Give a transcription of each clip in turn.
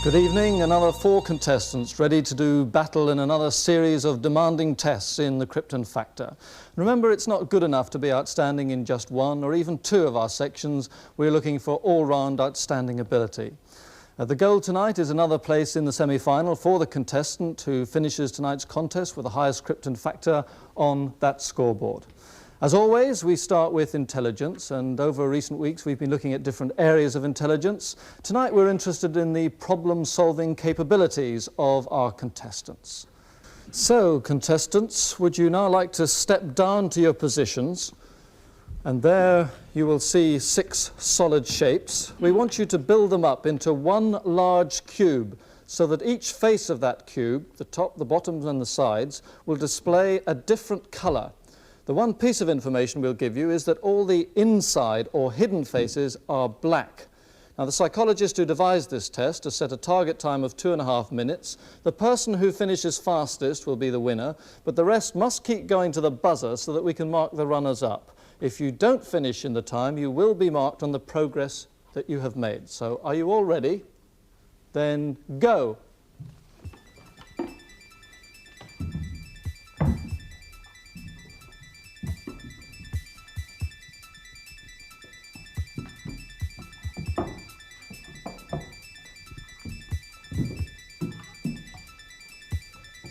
Good evening. Another 4 contestants ready to do battle in another series of demanding tests in the Krypton Factor. Remember, it's not good enough to be outstanding in just 1 or even 2 of our sections. We're looking for all-round outstanding ability. The goal tonight is another place in the semi-final for the contestant who finishes tonight's contest with the highest Krypton Factor on that scoreboard. As always, we start with intelligence, and over recent weeks we've been looking at different areas of intelligence. Tonight we're interested in the problem-solving capabilities of our contestants. So, contestants, would you now like to step down to your positions? And there you will see 6 solid shapes. We want you to build them up into one large cube, so that each face of that cube, the top, the bottom and the sides, will display a different colour. The one piece of information we'll give you is that all the inside or hidden faces are black. Now, the psychologist who devised this test has set a target time of 2.5 minutes. The person who finishes fastest will be the winner, but the rest must keep going to the buzzer so that we can mark the runners up. If you don't finish in the time, you will be marked on the progress that you have made. So, are you all ready? Then go!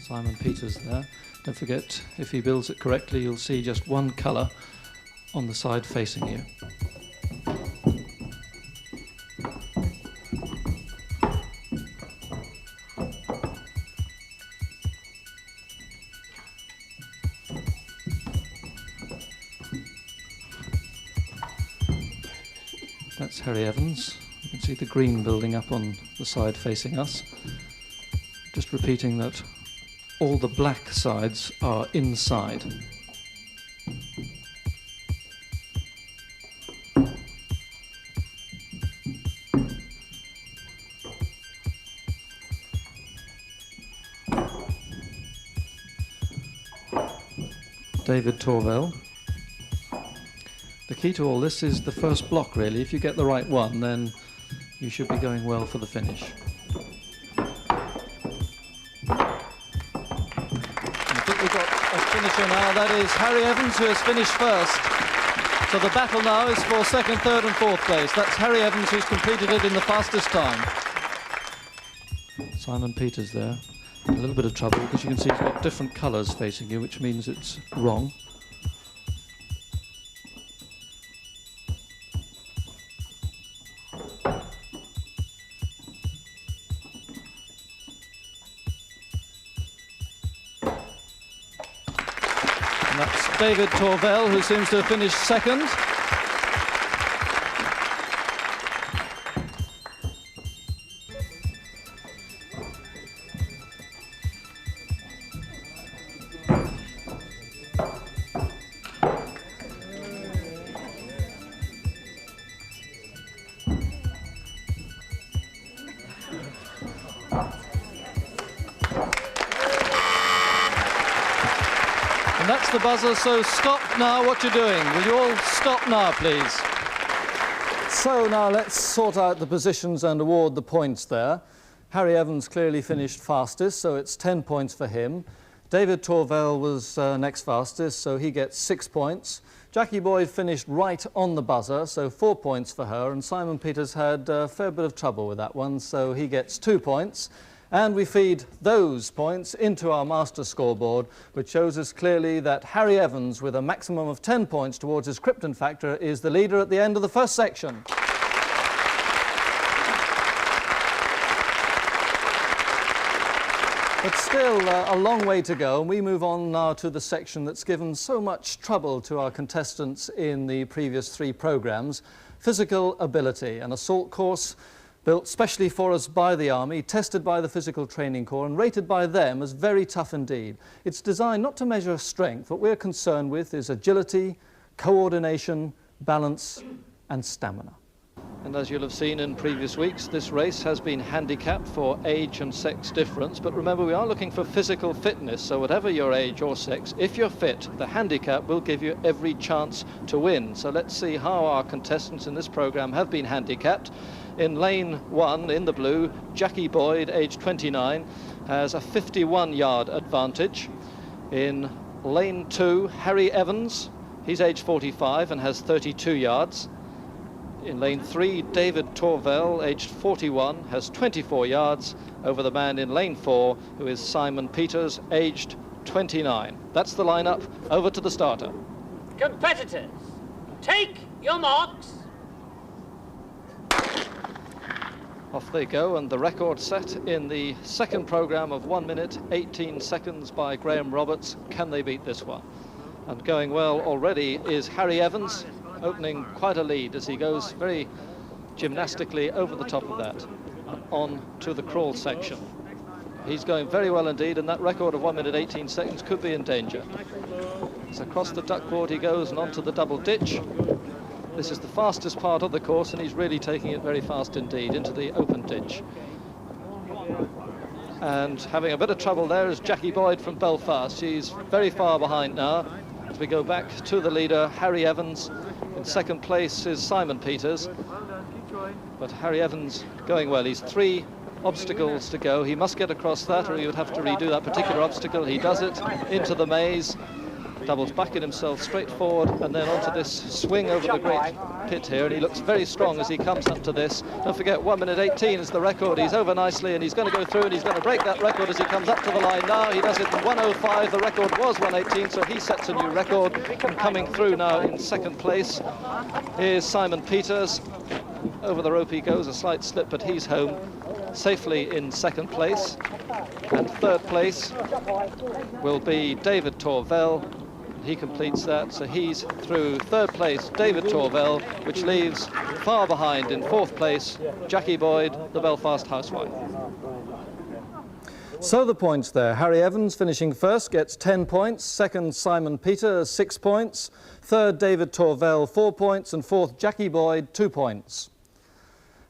Simon Peters there. Don't forget, if he builds it correctly, you'll see just one colour on the side facing you. That's Harry Evans. You can see the green building up on the side facing us. Just repeating that all the black sides are inside. David Torvell. The key to all this is the first block, really. If you get the right one, then you should be going well for the finish. Finisher now, that is Harry Evans, who has finished first. So the battle now is for 2nd, 3rd and 4th place. That's Harry Evans, who's completed it in the fastest time. Simon Peters there. A little bit of trouble because you can see he's got different colours facing you, which means it's wrong. And that's David Torvell, who seems to have finished 2nd. And that's the buzzer, so stop now what you're doing. Will you all stop now, please? So now let's sort out the positions and award the points there. Harry Evans clearly finished fastest, so it's 10 points for him. David Torvell was next fastest, so he gets 6 points. Jackie Boyd finished right on the buzzer, so 4 points for her, and Simon Peters had a fair bit of trouble with that one, so he gets 2 points. And we feed those points into our master scoreboard, which shows us clearly that Harry Evans, with a maximum of 10 points towards his Krypton Factor, is the leader at the end of the first section. But still a long way to go, and we move on now to the section that's given so much trouble to our contestants in the previous 3 programmes, physical ability, an assault course built specially for us by the Army, tested by the Physical Training Corps and rated by them as very tough indeed. It's designed not to measure strength. What we're concerned with is agility, coordination, balance and stamina. And as you'll have seen in previous weeks, this race has been handicapped for age and sex difference. But remember, we are looking for physical fitness. So whatever your age or sex, if you're fit, the handicap will give you every chance to win. So let's see how our contestants in this programme have been handicapped. In lane 1, in the blue, Jackie Boyd, age 29, has a 51-yard advantage. In lane 2, Harry Evans, he's age 45 and has 32 yards. In lane 3, David Torvell, aged 41, has 24 yards over the man in lane 4, who is Simon Peters, aged 29. That's the lineup. Over to the starter. Competitors, take your marks. Off they go, and the record set in the second programme of 1 minute 18 seconds by Graham Roberts. Can they beat this one? And going well already is Harry Evans, opening quite a lead as he goes very gymnastically over the top of that on to the crawl section. He's going very well indeed, and that record of 1 minute 18 seconds could be in danger. So across the duckboard he goes and onto the double ditch. This is the fastest part of the course, and he's really taking it very fast indeed into the open ditch. And having a bit of trouble there is Jackie Boyd from Belfast. She's very far behind now. As we go back to the leader, Harry Evans. In second place is Simon Peters. But Harry Evans going well. He's 3 obstacles to go. He must get across that, or he would have to redo that particular obstacle. He does it into the maze, doubles back in himself straight forward, and then onto this swing over the great pit here, and he looks very strong as he comes up to this. Don't forget, 1 minute 18 is the record. He's over nicely, and he's going to go through, and he's going to break that record as he comes up to the line now. He does it in 1:05. The record was 1:18, so he sets a new record. And coming through now in second place is Simon Peters. Over the rope he goes, a slight slip, but he's home safely in second place. And third place will be David Torvell. He completes that, so he's through third place, David Torvell, which leaves far behind in fourth place Jackie Boyd, the Belfast housewife. So the points there. Harry Evans finishing first gets 10 points, second Simon Peters 6 points, third David Torvell 4 points, and fourth Jackie Boyd 2 points.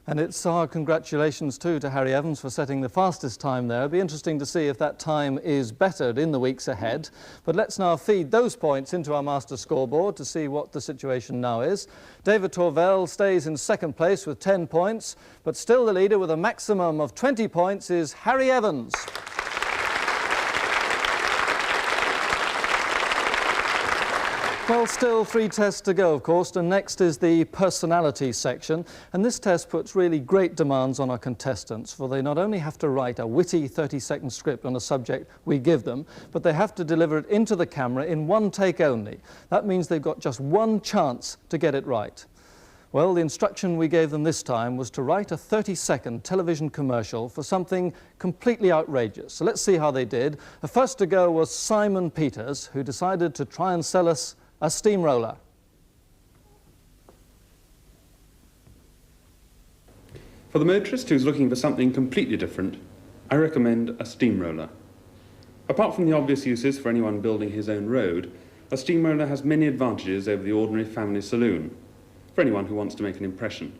And it's our congratulations too to Harry Evans for setting the fastest time there. It'll be interesting to see if that time is bettered in the weeks ahead. But let's now feed those points into our master scoreboard to see what the situation now is. David Torvell stays in second place with 10 points, but still the leader with a maximum of 20 points is Harry Evans. Well, still 3 tests to go, of course, and next is the personality section. And this test puts really great demands on our contestants, for they not only have to write a witty 30-second script on a subject we give them, but they have to deliver it into the camera in 1 take only. That means they've got just 1 chance to get it right. Well, the instruction we gave them this time was to write a 30-second television commercial for something completely outrageous. So let's see how they did. The first to go was Simon Peters, who decided to try and sell us a steamroller. For the motorist who's looking for something completely different, I recommend a steamroller. Apart from the obvious uses for anyone building his own road, a steamroller has many advantages over the ordinary family saloon, for anyone who wants to make an impression.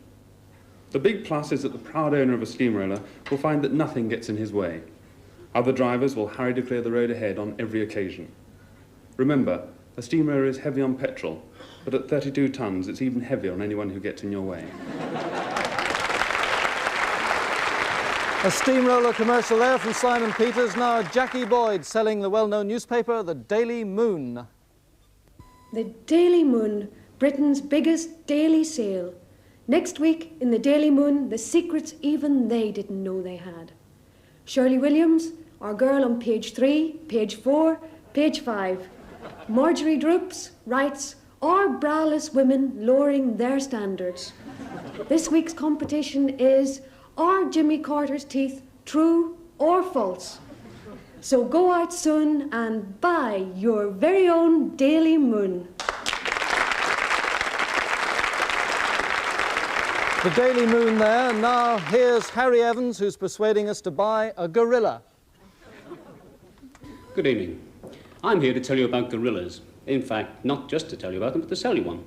The big plus is that the proud owner of a steamroller will find that nothing gets in his way. Other drivers will hurry to clear the road ahead on every occasion. Remember, a steamroller is heavy on petrol, but at 32 tons, it's even heavier on anyone who gets in your way. A steamroller commercial there from Simon Peters. Now Jackie Boyd selling the well-known newspaper, the Daily Moon. The Daily Moon, Britain's biggest daily sale. Next week in the Daily Moon, the secrets even they didn't know they had. Shirley Williams, our girl on page 3, page 4, page 5. Marjorie Droops writes, "Are braless women lowering their standards?" This week's competition is, are Jimmy Carter's teeth true or false? So go out soon and buy your very own Daily Moon. The Daily Moon there. Now here's Harry Evans, who's persuading us to buy a gorilla. Good evening. I'm here to tell you about gorillas. In fact, not just to tell you about them, but to sell you one.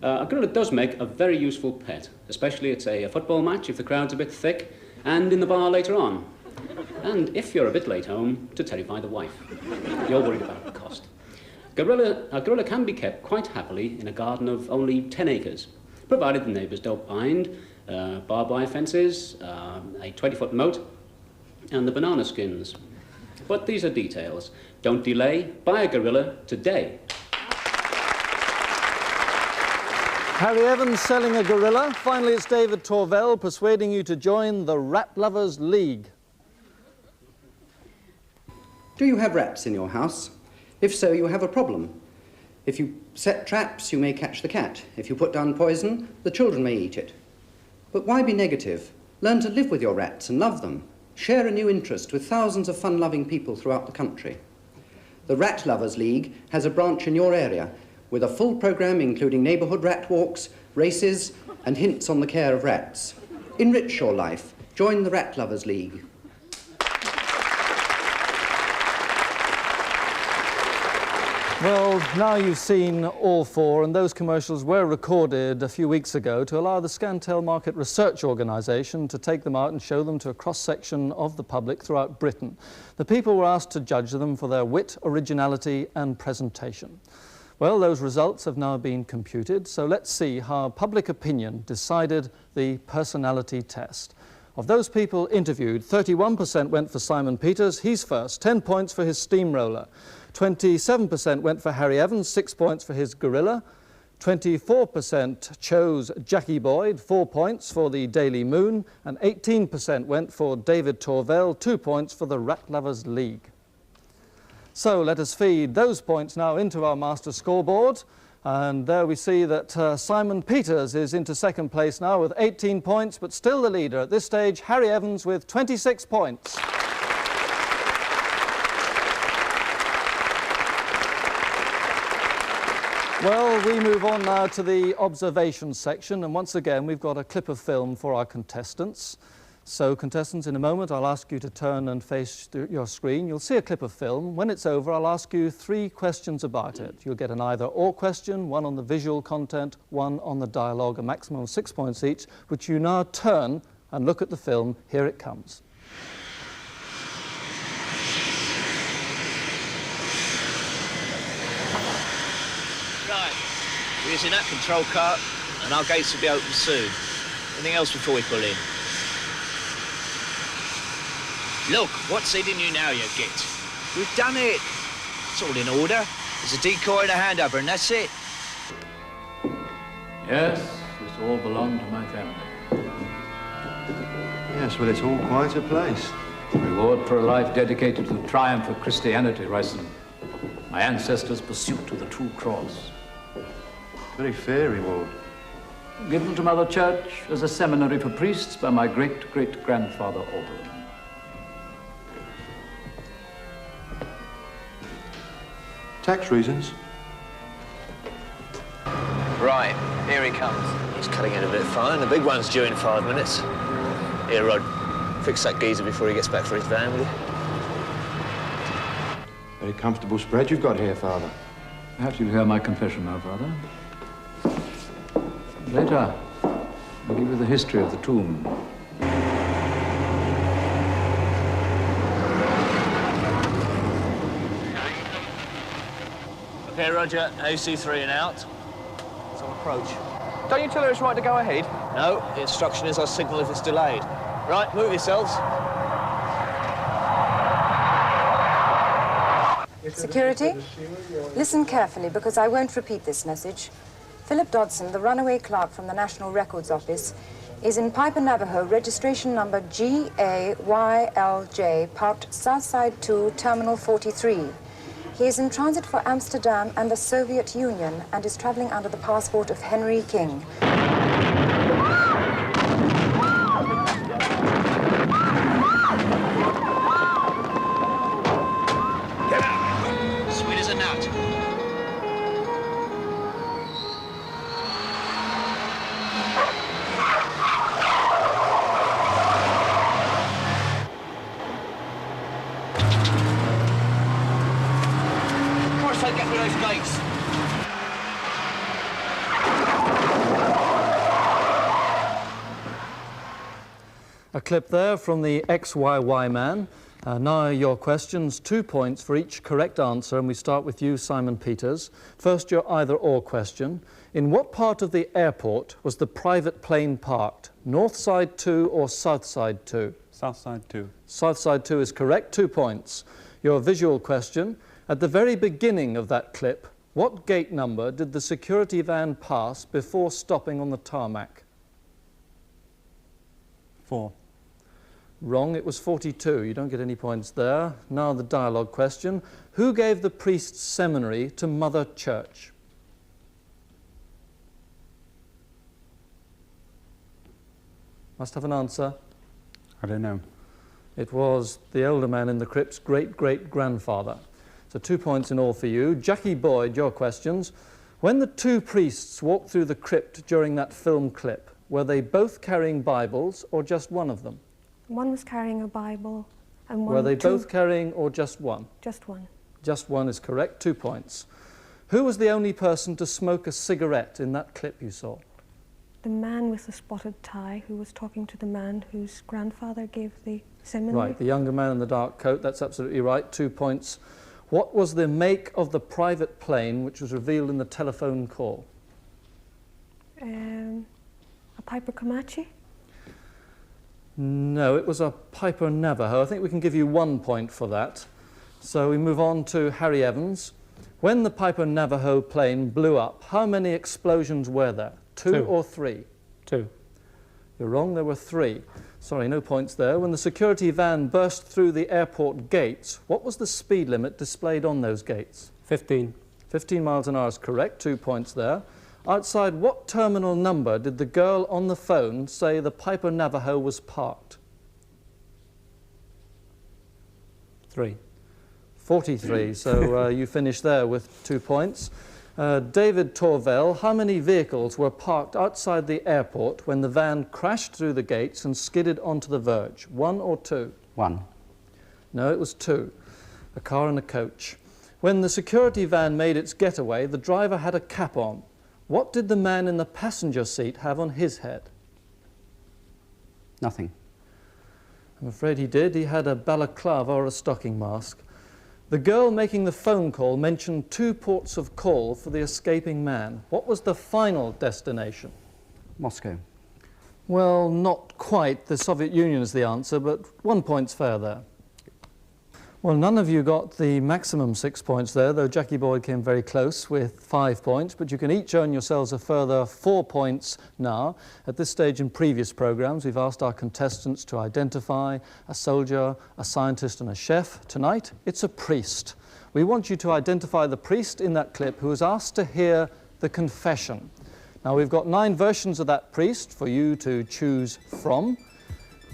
A gorilla does make a very useful pet, especially at a football match if the crowd's a bit thick, and in the bar later on. And if you're a bit late home, to terrify the wife. You're worried about the cost. A gorilla can be kept quite happily in a garden of only 10 acres, provided the neighbours don't mind, barbed wire fences, a 20-foot moat, and the banana skins. But these are details. Don't delay. Buy a gorilla today. Harry Evans selling a gorilla. Finally, it's David Torvell persuading you to join the Rat Lovers League. Do you have rats in your house? If so, you have a problem. If you set traps, you may catch the cat. If you put down poison, the children may eat it. But why be negative? Learn to live with your rats and love them. Share a new interest with thousands of fun-loving people throughout the country. The Rat Lovers League has a branch in your area with a full programme including neighbourhood rat walks, races and hints on the care of rats. Enrich your life. Join the Rat Lovers League. Well, now you've seen all four, and those commercials were recorded a few weeks ago to allow the Scantel Market Research Organisation to take them out and show them to a cross-section of the public throughout Britain. The people were asked to judge them for their wit, originality and presentation. Well, those results have now been computed, so let's see how public opinion decided the personality test. Of those people interviewed, 31% went for Simon Peters, he's first, 10 points for his steamroller. 27% went for Harry Evans, 6 points for his gorilla. 24% chose Jackie Boyd, 4 points for the Daily Moon. And 18% went for David Torvell, 2 points for the Rat Lovers League. So let us feed those points now into our master scoreboard. And there we see that Simon Peters is into second place now with 18 points, but still the leader at this stage, Harry Evans with 26 points. Well, we move on now to the observation section, and once again we've got a clip of film for our contestants. So contestants, in a moment I'll ask you to turn and face your screen. You'll see a clip of film. When it's over, I'll ask you 3 questions about it. You'll get an either-or question, 1 on the visual content, 1 on the dialogue, a maximum of 6 points each, which you now turn and look at the film. Here it comes. Right, we're using that control cart and our gates will be open soon. Anything else before we pull in? Look, what's aiding you now, you git? We've done it. It's all in order. There's a decoy and a handover and that's it. Yes, this all belonged to my family. Yes, well, it's all quite a place. Reward for a life dedicated to the triumph of Christianity, Ryson. My ancestors' pursuit to the true cross. Very fair reward. Given to Mother Church as a seminary for priests by my great-great-grandfather Auburn. Tax reasons? Right, here he comes. He's cutting it a bit fine. The big one's due in 5 minutes. Here, Rod, fix that geezer before he gets back for his van, will you? Very comfortable spread you've got here, Father. Perhaps you'll hear my confession now, Father. Later, I'll give you the history of the tomb. Okay, Roger, AC3 and out. It's on approach. Don't you tell her it's right to go ahead? No, the instruction is I'll signal if it's delayed. Right, move yourselves. Security, listen carefully because I won't repeat this message. Philip Dodson, the runaway clerk from the National Records Office, is in Piper Navajo, registration number GAYLJ, parked Southside 2, Terminal 43. He is in transit for Amsterdam and the Soviet Union and is traveling under the passport of Henry King. Get out! Sweet as a nut. Get rid of those gates. A clip there from the XYY Man. Now your questions, 2 points for each correct answer, and we start with you, Simon Peters. First, your either-or question. In what part of the airport was the private plane parked? North side 2 or south side 2? South side 2. South side 2 is correct, 2 points. Your visual question. At the very beginning of that clip, what gate number did the security van pass before stopping on the tarmac? 4. Wrong, it was 42. You don't get any points there. Now the dialogue question. Who gave the priest's seminary to Mother Church? Must have an answer. I don't know. It was the older man in the crypt's great-great-grandfather. So 2 points in all for you. Jackie Boyd, your questions. When the 2 priests walked through the crypt during that film clip, were they both carrying Bibles or just one of them? One was carrying a Bible and one... Were they both carrying or just one? Just one. Just one is correct, 2 points. Who was the only person to smoke a cigarette in that clip you saw? The man with the spotted tie who was talking to the man whose grandfather gave the seminary. Right, the younger man in the dark coat, that's absolutely right, 2 points. What was the make of the private plane which was revealed in the telephone call? A Piper Comanche? No, it was a Piper Navajo. I think we can give you 1 point for that. So we move on to Harry Evans. When the Piper Navajo plane blew up, how many explosions were there? 2 or 3? 2. You're wrong, there were 3. Sorry, no points there. When the security van burst through the airport gates, what was the speed limit displayed on those gates? 15. 15 miles an hour is correct, 2 points there. Outside what terminal number did the girl on the phone say the Piper Navajo was parked? 3. 43, so you finish there with 2 points. David Torvell, how many vehicles were parked outside the airport when the van crashed through the gates and skidded onto the verge? 1 or 2? 1. No, it was 2. A car and a coach. When the security van made its getaway, the driver had a cap on. What did the man in the passenger seat have on his head? Nothing. I'm afraid he did. He had a balaclava or a stocking mask. The girl making the phone call mentioned 2 ports of call for the escaping man. What was the final destination? Moscow. Well, not quite. The Soviet Union is the answer, but 1 point's fair there. Well, none of you got the maximum 6 points there, though Jackie Boyd came very close with 5 points, but you can each earn yourselves a further 4 points now. At this stage in previous programs, we've asked our contestants to identify a soldier, a scientist and a chef. Tonight, it's a priest. We want you to identify the priest in that clip who was asked to hear the confession. Now, we've got 9 versions of that priest for you to choose from.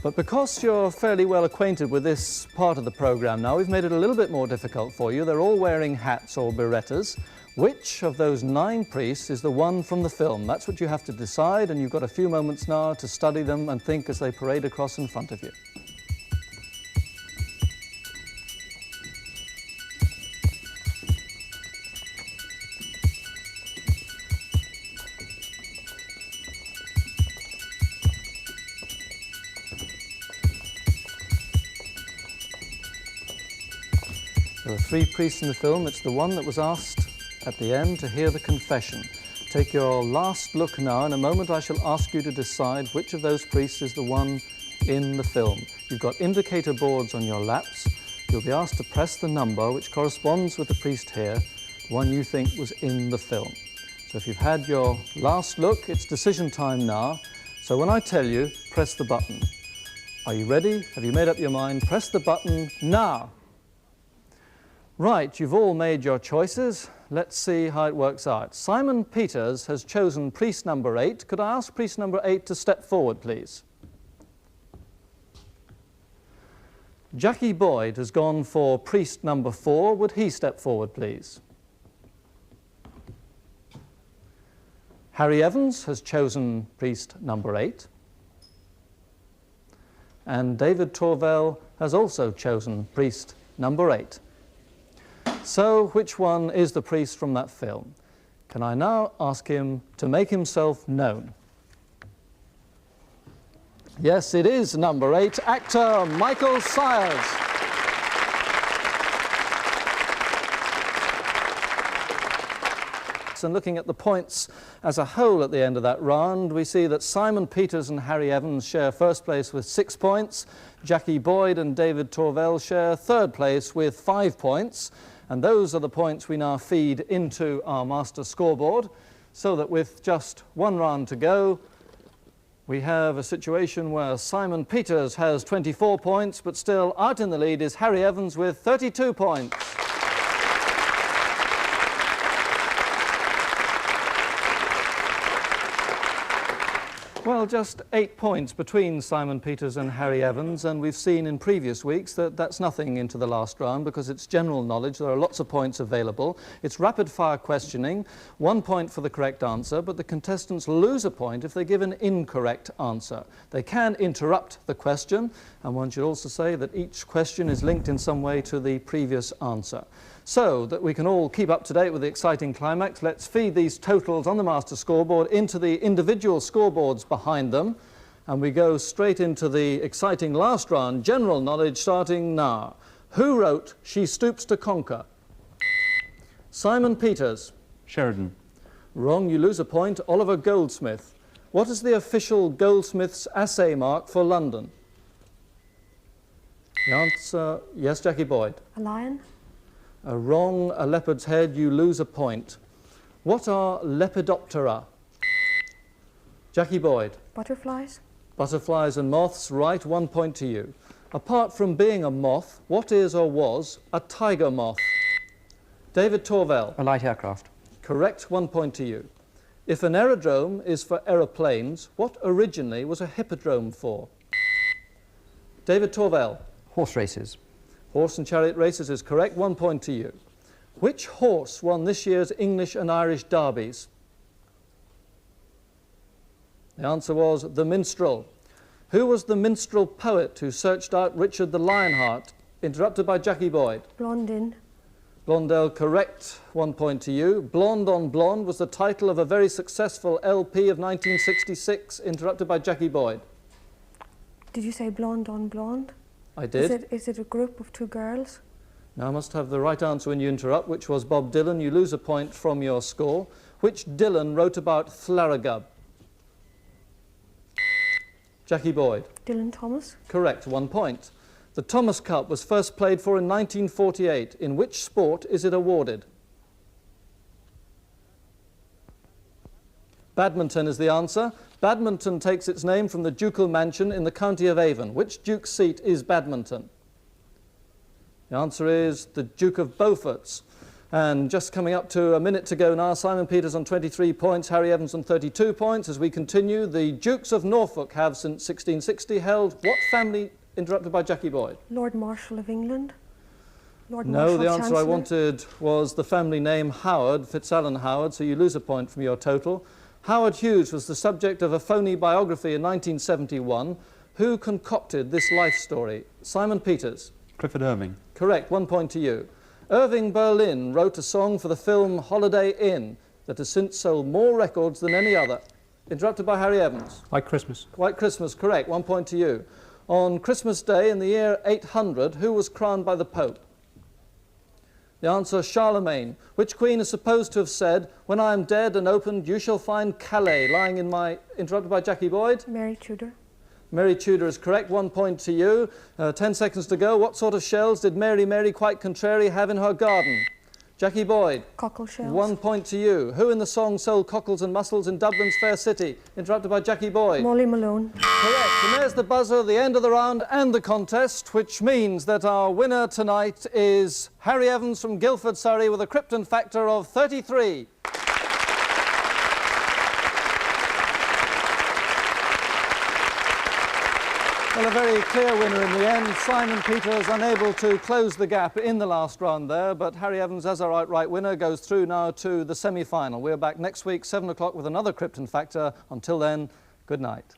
But because you're fairly well acquainted with this part of the program now, we've made it a little bit more difficult for you. They're all wearing hats or berettas. Which of those 9 priests is the one from the film? That's what you have to decide, and you've got a few moments now to study them and think as they parade across in front of you. There are 3 priests in the film. It's the one that was asked at the end to hear the confession. Take your last look now. In a moment I shall ask you to decide which of those priests is the one in the film. You've got indicator boards on your laps. You'll be asked to press the number which corresponds with the priest here, the one you think was in the film. So if you've had your last look, it's decision time now. So when I tell you, press the button. Are you ready? Have you made up your mind? Press the button now. Right, you've all made your choices. Let's see how it works out. Simon Peters has chosen priest number 8. Could I ask priest number 8 to step forward, please? Jackie Boyd has gone for priest number 4. Would he step forward, please? Harry Evans has chosen priest number 8. And David Torvell has also chosen priest number 8. So, which one is the priest from that film? Can I now ask him to make himself known? Yes, it is number 8, actor Michael Sayers. 6. And looking at the points as a whole at the end of that round, we see that Simon Peters and Harry Evans share first place with 6 points. Jackie Boyd and David Torvell share third place with 5 points. And those are the points we now feed into our master scoreboard, so that with just one round to go, we have a situation where Simon Peters has 24 points, but still out in the lead is Harry Evans with 32 points. Well, just 8 points between Simon Peters and Harry Evans, and we've seen in previous weeks that that's nothing into the last round because it's general knowledge. There are lots of points available. It's rapid-fire questioning, 1 point for the correct answer, but the contestants lose a point if they give an incorrect answer. They can interrupt the question, and one should also say that each question is linked in some way to the previous answer. So that we can all keep up to date with the exciting climax, let's feed these totals on the master scoreboard into the individual scoreboards behind them, and we go straight into the exciting last round, general knowledge, starting now. Who wrote She Stoops to Conquer? Simon Peters. Sheridan. Wrong, you lose a point. Oliver Goldsmith. What is the official Goldsmith's assay mark for London? The answer, yes, Jackie Boyd. A lion? Wrong, a leopard's head, you lose a point. What are Lepidoptera? Jackie Boyd. Butterflies? Butterflies and moths, right, 1 point to you. Apart from being a moth, what is or was a tiger moth? David Torvell. A light aircraft. Correct, 1 point to you. If an aerodrome is for aeroplanes, what originally was a hippodrome for? David Torvell. Horse races. Horse and chariot races is correct, 1 point to you. Which horse won this year's English and Irish derbies? The answer was the minstrel. Who was the minstrel poet who searched out Richard the Lionheart? Interrupted by Jackie Boyd. Blondin. Blondel, correct, 1 point to you. Blonde on Blonde was the title of a very successful LP of 1966. Interrupted by Jackie Boyd. Did you say blonde on blonde? I did. Is it a group of 2 girls? Now I must have the right answer when you interrupt, which was Bob Dylan. You lose a point from your score. Which Dylan wrote about Thlaragub? Jackie Boyd. Dylan Thomas. Correct, 1 point. The Thomas Cup was first played for in 1948. In which sport is it awarded? Badminton is the answer. Badminton takes its name from the ducal mansion in the county of Avon. Which duke's seat is Badminton? The answer is the Duke of Beaufort's. And just coming up to a minute to go now, Simon Peters on 23 points, Harry Evans on 32 points. As we continue, the Dukes of Norfolk have since 1660 held what family? Interrupted by Jackie Boyd. Lord Marshal of England? Lord No, Marshal the answer Chancellor? I wanted was the family name Howard, Fitzalan Howard, so you lose a point from your total. Howard Hughes was the subject of a phony biography in 1971. Who concocted this life story? Simon Peters. Clifford Irving. Correct, 1 point to you. Irving Berlin wrote a song for the film Holiday Inn that has since sold more records than any other. Interrupted by Harry Evans. White Christmas. White Christmas, correct, 1 point to you. On Christmas Day in the year 800, who was crowned by the Pope? The answer, Charlemagne. Which queen is supposed to have said, "When I am dead and opened, you shall find Calais lying in my..." Interrupted by Jackie Boyd. Mary Tudor. Mary Tudor is correct, 1 point to you. 10 seconds to go. What sort of shells did Mary quite contrary have in her garden? Jackie Boyd. Cockle shells. 1 point to you. Who in the song sold cockles and mussels in Dublin's fair city? Interrupted by Jackie Boyd. Molly Malone. Correct. And there's the buzzer, the end of the round and the contest, which means that our winner tonight is Harry Evans from Guildford, Surrey, with a Krypton Factor of 33. Well, a very clear winner in the end. Simon Peters unable to close the gap in the last round there, but Harry Evans, as our outright winner, goes through now to the semi-final. We're back next week, 7 o'clock, with another Krypton Factor. Until then, good night.